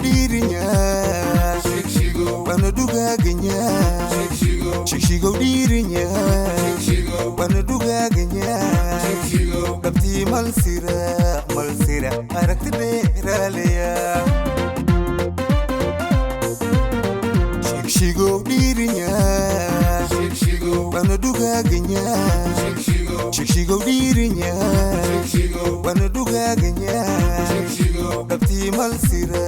dirinya bana duga ganya shikshigo dirinya bana duga ganya dabti malsira arakti beraleya shikshigo dirinya bana duga ganya shikshigo dirinya bana duga ganya dabti malsira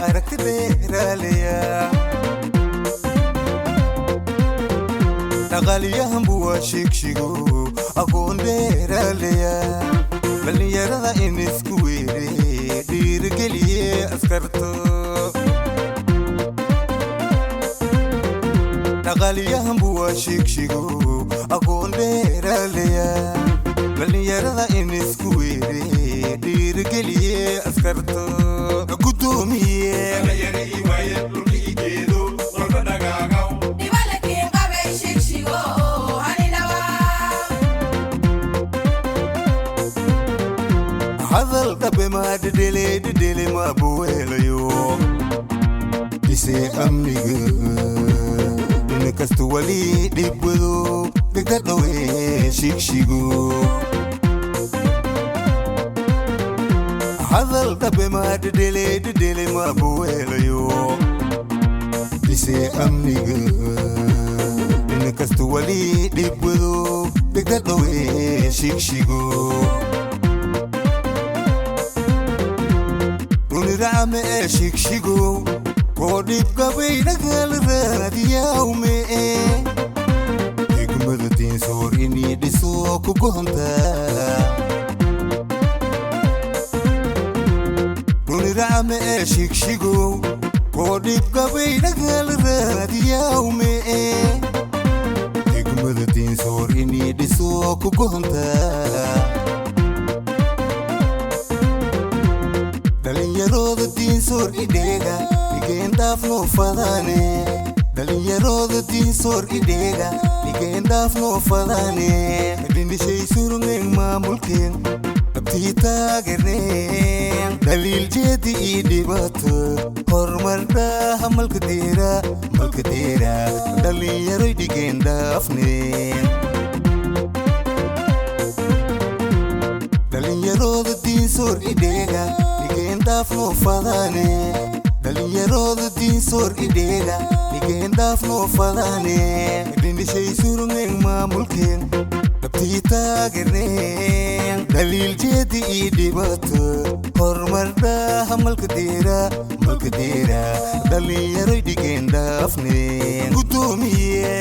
arakti beraleya nagaliya hambuwa shikshigo agon beraleya baliyarada inisku were dirgeliye askarto nagaliya hambuwa shikshigo agon beraleya baliyarada inisku were dirgeliye askarto gudomiye هذا القبل ما دلي ما بويليو ديسي أمني نكست ولي دبلو بقدر شيكشيغو هذا القبل ما دلي ما بويليو ديسي أمني نكست ولي دبلو بقدر شيكشيغو رامي شيكشيغو قولي بقبي نقل رادي يومي يقمد دين سوريني دي سوكو قهمتا رامي شيكشيغو قولي بقبي نقل رادي يومي يقمد دين سوريني دي سوكو قهمتا Dalinyarooda diin soor idheega dhigeendaaf noo fadaane Dalinyarooda diin soor idheega dhigeendaaf noo fadaane dhindhishay surungeen maamulkeen dhabtii taageerneen daliil jeedi ii dhibaato hormardhaa malka deera dhalinyaroy dhigeendaafneen Dalinyarooda diin soor idheega dhigeendaaf noo fadaane Dalinyarooda diin soor idheega dhigeendaaf noo fadaane dhindhishay surungeen maamulkeen dhabtii taageerneen daliil jeedi ii dhibaato hormardhaa malka deera dhalinyaroy dhigeendaafneen gudoomiye